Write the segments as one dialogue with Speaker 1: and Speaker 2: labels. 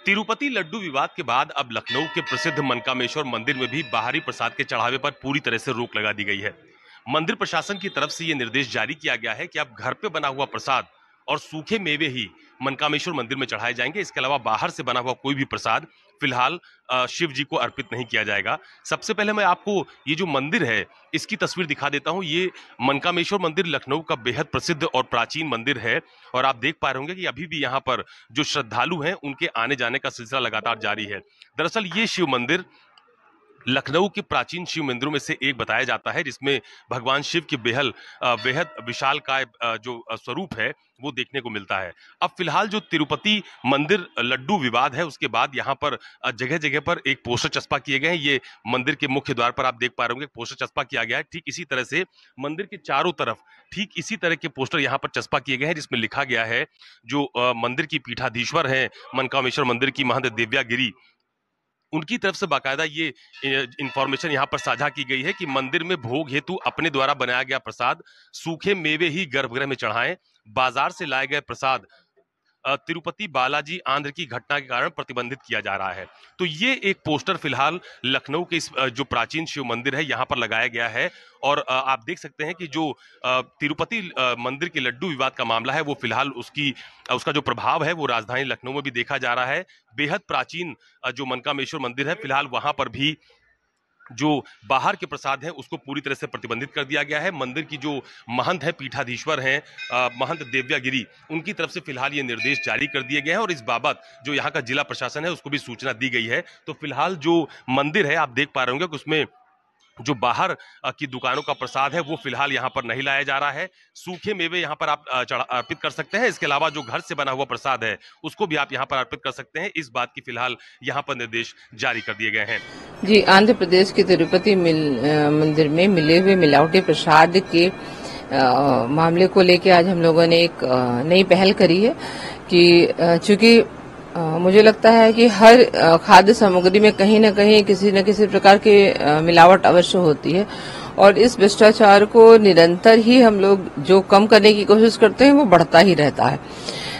Speaker 1: तिरुपति लड्डू विवाद के बाद अब लखनऊ के प्रसिद्ध मनकामेश्वर मंदिर में भी बाहरी प्रसाद के चढ़ावे पर पूरी तरह से रोक लगा दी गई है। मंदिर प्रशासन की तरफ से यह निर्देश जारी किया गया है कि अब घर पे बना हुआ प्रसाद और सूखे मेवे ही मनकामेश्वर मंदिर में चढ़ाए जाएंगे। इसके अलावा बाहर से बना हुआ कोई भी प्रसाद फिलहाल शिव जी को अर्पित नहीं किया जाएगा। सबसे पहले मैं आपको ये जो मंदिर है इसकी तस्वीर दिखा देता हूँ। ये मनकामेश्वर मंदिर लखनऊ का बेहद प्रसिद्ध और प्राचीन मंदिर है और आप देख पा रहे होंगे कि अभी भी यहाँ पर जो श्रद्धालु हैं उनके आने जाने का सिलसिला लगातार जारी है। दरअसल ये शिव मंदिर लखनऊ के प्राचीन शिव मंदिरों में से एक बताया जाता है, जिसमें भगवान शिव के बेहद विशालकाय जो स्वरूप है वो देखने को मिलता है। अब फिलहाल जो तिरुपति मंदिर लड्डू विवाद है उसके बाद यहाँ पर जगह जगह पर एक पोस्टर चस्पा किए गए हैं। ये मंदिर के मुख्य द्वार पर आप देख पा रहे होंगे पोस्टर चस्पा किया गया है। ठीक इसी तरह से मंदिर के चारों तरफ ठीक इसी तरह के पोस्टर यहाँ पर चस्पा किए गए हैं, जिसमें लिखा गया है जो मंदिर की पीठाधीश्वर है मनकामेश्वर मंदिर की महंत दिव्या गिरी, उनकी तरफ से बाकायदा ये इंफॉर्मेशन यहाँ पर साझा की गई है कि मंदिर में भोग हेतु अपने द्वारा बनाया गया प्रसाद सूखे मेवे ही गर्भगृह में चढ़ाएं। बाजार से लाए गए प्रसाद तिरुपति बालाजी आंध्र की घटना के कारण प्रतिबंधित किया जा रहा है। तो ये एक पोस्टर फिलहाल लखनऊ के इस जो प्राचीन शिव मंदिर है यहाँ पर लगाया गया है और आप देख सकते हैं कि जो तिरुपति मंदिर के लड्डू विवाद का मामला है वो फिलहाल उसका जो प्रभाव है वो राजधानी लखनऊ में भी देखा जा रहा है। बेहद प्राचीन जो मनकामेश्वर मंदिर है फिलहाल वहां पर भी जो बाहर के प्रसाद हैं उसको पूरी तरह से प्रतिबंधित कर दिया गया है। मंदिर की जो महंत है पीठाधीश्वर हैं महंत दिव्या गिरी, उनकी तरफ से फिलहाल ये निर्देश जारी कर दिए गए हैं और इस बाबत जो यहाँ का जिला प्रशासन है उसको भी सूचना दी गई है। तो फिलहाल जो मंदिर है आप देख पा रहे होंगे कि उसमें जो बाहर की दुकानों का प्रसाद है वो फिलहाल यहाँ पर नहीं लाया जा रहा है। सूखे मेवे यहाँ पर आप अर्पित कर सकते हैं। इसके अलावा जो घर से बना हुआ प्रसाद है उसको भी आप यहाँ पर अर्पित कर सकते हैं। इस बात की फिलहाल यहाँ पर निर्देश जारी कर दिए गए हैं।
Speaker 2: जी, आंध्र प्रदेश के तिरुपति मंदिर में मिले हुए मिलावटी प्रसाद के मामले को लेकर आज हम लोगों ने एक नई पहल करी है कि चूंकि मुझे लगता है कि हर खाद्य सामग्री में कहीं न कहीं किसी न किसी प्रकार की मिलावट अवश्य होती है और इस भ्रष्टाचार को निरंतर ही हम लोग जो कम करने की कोशिश करते हैं वो बढ़ता ही रहता है।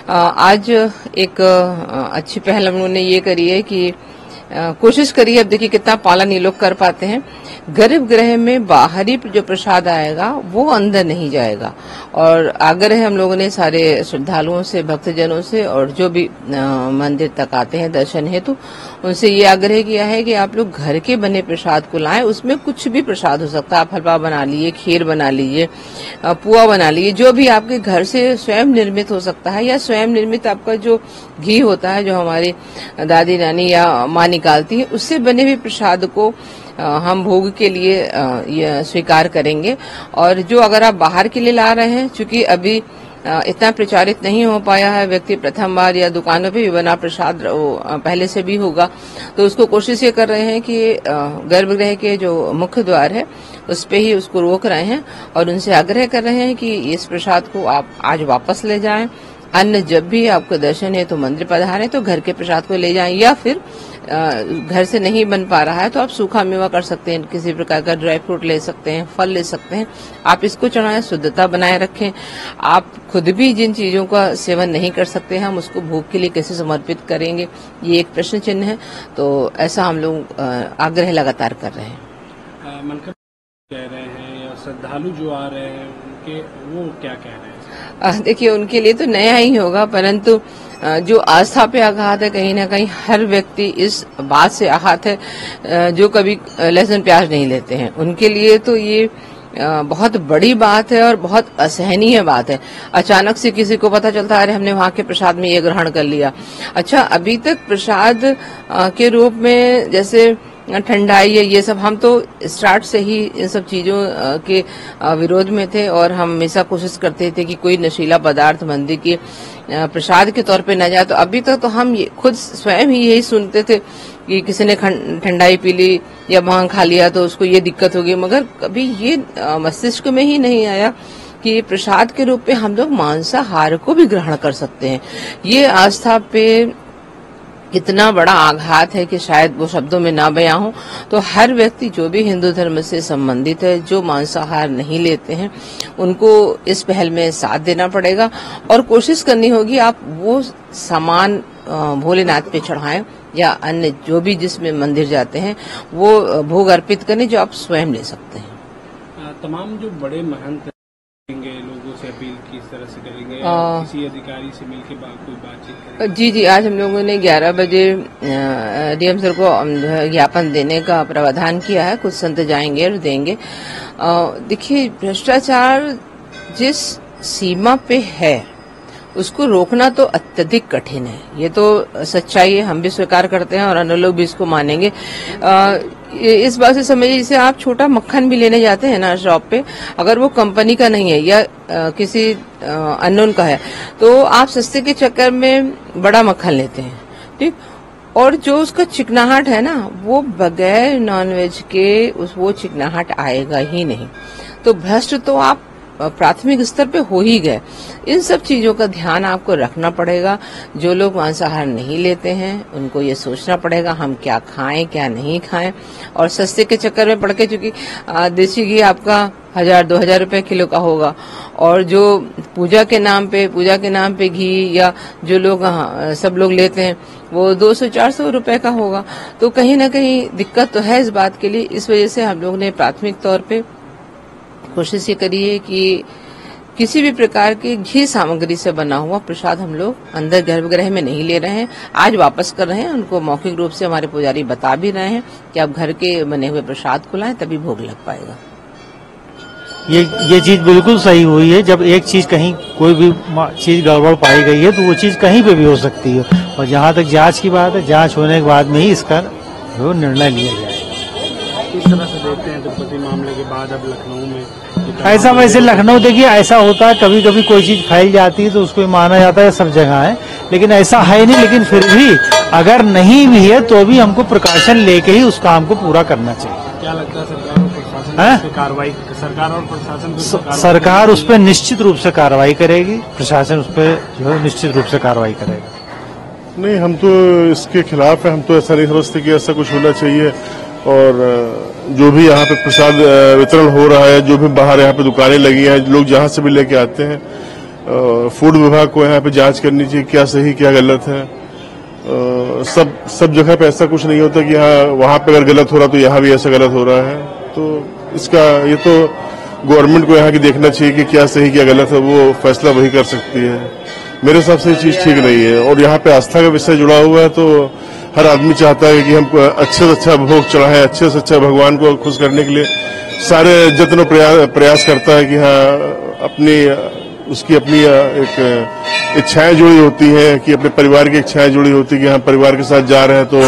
Speaker 2: आज एक अच्छी पहल हम लोगों ने ये करी है कि कोशिश करिए, अब देखिए कितना पालन ये लोग कर पाते हैं। गर्भगृह में बाहरी जो प्रसाद आएगा वो अंदर नहीं जाएगा और आग्रह हम लोगों ने सारे श्रद्धालुओं से, भक्तजनों से और जो भी मंदिर तक आते हैं दर्शन हेतु उनसे ये आग्रह किया है कि आप लोग घर के बने प्रसाद को लाएं। उसमें कुछ भी प्रसाद हो सकता है, आप हलवा बना लीजिए, खीर बना लीजिए, पुआ बना लीजिए, जो भी आपके घर से स्वयं निर्मित हो सकता है या स्वयं निर्मित आपका जो घी होता है जो हमारी दादी नानी या माँ निकालती है उससे बने हुए प्रसाद को हम भोग के लिए स्वीकार करेंगे। और जो अगर आप बाहर के लिए ला रहे हैं, चूंकि अभी इतना प्रचारित नहीं हो पाया है, व्यक्ति प्रथम बार या दुकानों पे भी बना प्रसाद पहले से भी होगा, तो उसको कोशिश ये कर रहे हैं कि गर्भगृह के जो मुख्य द्वार है उस पे ही उसको रोक रहे हैं और उनसे आग्रह कर रहे हैं कि इस प्रसाद को आप आज वापस ले जाएं। अन्य जब भी आपको दर्शन है तो मंदिर पधारें तो घर के प्रसाद को ले जाएं या फिर घर से नहीं बन पा रहा है तो आप सूखा मेवा कर सकते हैं, किसी प्रकार का ड्राई फ्रूट ले सकते हैं, फल ले सकते हैं, आप इसको चढ़ाएं, शुद्धता बनाए रखें। आप खुद भी जिन चीजों का सेवन नहीं कर सकते हम उसको भोग के लिए कैसे समर्पित करेंगे, ये एक प्रश्न चिन्ह है। तो ऐसा हम लोग आग्रह लगातार कर रहे हैं।
Speaker 3: मनका कह रहे हैं या श्रद्धालु जो आ रहे हैं उनके वो क्या कह रहे हैं?
Speaker 2: देखिए, उनके लिए तो नया ही होगा, परंतु जो आस्था पे आघात है कहीं ना कहीं हर व्यक्ति इस बात से आहत है जो कभी लहसुन प्याज नहीं लेते हैं, उनके लिए तो ये बहुत बड़ी बात है और बहुत असहनीय बात है। अचानक से किसी को पता चलता है अरे हमने वहां के प्रसाद में ये ग्रहण कर लिया। अच्छा, अभी तक प्रसाद के रूप में जैसे ठंडाई है ये सब, हम तो स्टार्ट से ही इन सब चीजों के विरोध में थे और हम हमेशा कोशिश करते थे कि कोई नशीला पदार्थ मंदिर के प्रसाद के तौर पे न जाए। तो अभी तक तो हम खुद स्वयं ही यही सुनते थे कि किसी ने ठंडाई पी ली या भांग खा लिया तो उसको ये दिक्कत होगी, मगर कभी ये मस्तिष्क में ही नहीं आया कि प्रसाद के रूप में हम लोग मांसाहार को भी ग्रहण कर सकते हैं। ये आस्था पे कितना बड़ा आघात है कि शायद वो शब्दों में ना बयां हो। तो हर व्यक्ति जो भी हिंदू धर्म से संबंधित है, जो मांसाहार नहीं लेते हैं, उनको इस पहल में साथ देना पड़ेगा और कोशिश करनी होगी आप वो सामान भोलेनाथ पे चढ़ाएं या अन्य जो भी जिसमें मंदिर जाते हैं वो भोग अर्पित करें जो आप स्वयं ले सकते हैं।
Speaker 3: तमाम जो बड़े महंत करेंगे, लोगों से अपील किस तरह से करेंगे, किसी अधिकारी से मिलकर कोई बातचीत करेंगे? जी,
Speaker 2: आज हम लोगों ने 11 बजे डीएम सर को ज्ञापन देने का प्रावधान किया है। कुछ संत जाएंगे और देंगे। देखिए, भ्रष्टाचार जिस सीमा पे है उसको रोकना तो अत्यधिक कठिन है, ये तो सच्चाई है, हम भी स्वीकार करते हैं और अन्य लोग भी इसको मानेंगे। इस बात से समझिए, जैसे आप छोटा मक्खन भी लेने जाते हैं ना शॉप पे, अगर वो कंपनी का नहीं है या किसी अननोन का है तो आप सस्ते के चक्कर में बड़ा मक्खन लेते हैं, ठीक। और जो उसका चिकनाहट है ना, वो बगैर नॉनवेज के वो चिकनाहट आएगा ही नहीं। तो भ्रष्ट तो आप प्राथमिक स्तर पे हो ही गए। इन सब चीजों का ध्यान आपको रखना पड़ेगा। जो लोग मांसाहार नहीं लेते हैं उनको ये सोचना पड़ेगा हम क्या खाएं क्या नहीं खाएं। और सस्ते के चक्कर में पड़ के, चूंकि देसी घी आपका 1000-2000 रुपए किलो का होगा और जो पूजा के नाम पे घी या जो लोग सब लोग लेते हैं वो 200-400 रुपए का होगा। तो कहीं ना कहीं दिक्कत तो है इस बात के लिए। इस वजह से हम लोग ने प्राथमिक तौर पे कोशिश ये करी है कि किसी भी प्रकार की घी सामग्री से बना हुआ प्रसाद हम लोग अंदर गर्भगृह में नहीं ले रहे हैं। आज वापस कर रहे हैं। उनको मौखिक रूप से हमारे पुजारी बता भी रहे हैं कि आप घर के बने हुए प्रसाद को लाएं, तभी भोग लग पाएगा।
Speaker 4: ये चीज बिल्कुल सही हुई है। जब एक चीज कहीं कोई भी चीज गड़बड़ पाई गई है तो वो चीज कहीं पे भी हो सकती है। और जहाँ तक जांच की बात है, जांच होने के बाद में ही इसका जो निर्णय लिया जाएगा।
Speaker 3: किस तरह से देखते हैं तिरुपति मामले के बाद अब लखनऊ में
Speaker 4: ऐसा? वैसे लखनऊ देखिए ऐसा होता है, कभी कभी कोई चीज फैल जाती है तो उसको माना जाता है सब जगह है, लेकिन ऐसा है नहीं। लेकिन फिर भी अगर नहीं भी है तो भी हमको प्रिकॉशन लेके ही उस काम को पूरा करना चाहिए।
Speaker 3: क्या लगता है सरकार और प्रशासन कार्रवाई,
Speaker 4: सरकार उस पर निश्चित रूप से कार्रवाई करेगी, प्रशासन उस पर जो है निश्चित रूप से कार्रवाई करेगा।
Speaker 5: नहीं, हम तो इसके खिलाफ है। हम तो ऐसा नहीं समझते कि ऐसा कुछ होना चाहिए। और जो भी यहाँ पे प्रसाद वितरण हो रहा है, जो भी बाहर यहाँ पे दुकानें लगी हैं, लोग जहाँ से भी लेके आते हैं, फूड विभाग को यहाँ पे जांच करनी चाहिए क्या सही क्या गलत है। सब जगह पे ऐसा कुछ नहीं होता कि यहाँ वहाँ पे अगर गलत हो रहा तो यहाँ भी ऐसा गलत हो रहा है। तो इसका ये तो गवर्नमेंट को यहाँ की देखना चाहिए कि क्या सही क्या गलत है, वो फैसला वही कर सकती है। मेरे हिसाब से ये चीज ठीक नहीं है। और यहाँ पे आस्था का विषय जुड़ा हुआ है तो हर आदमी चाहता है कि हम अच्छे से अच्छा भोग चढ़ाएं, अच्छे से अच्छा भगवान को खुश करने के लिए सारे जत्न प्रयास करता है कि हाँ उसकी अपनी एक इच्छाएं जुड़ी होती हैं, कि अपने परिवार की इच्छाएं जुड़ी होती है कि हम परिवार के साथ जा रहे हैं तो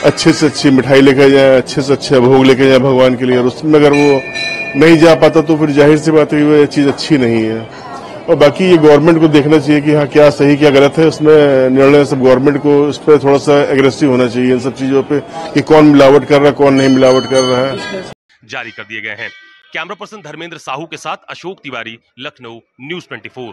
Speaker 5: अच्छे से अच्छी मिठाई लेकर जाए, अच्छे से अच्छा भोग लेकर जाए भगवान के लिए। और उसमें अगर वो नहीं जा पाता तो फिर जाहिर सी बात है वो चीज अच्छी नहीं है। और बाकी ये गवर्नमेंट को देखना चाहिए कि हाँ क्या सही क्या गलत है, उसमें निर्णय सब गवर्नमेंट को इस पर थोड़ा सा एग्रेसिव होना चाहिए इन सब चीजों पे कि कौन मिलावट कर रहा है कौन नहीं मिलावट कर रहा है।
Speaker 1: जारी कर दिए गए हैं। कैमरा पर्सन धर्मेंद्र साहू के साथ अशोक तिवारी, लखनऊ, न्यूज़ 24।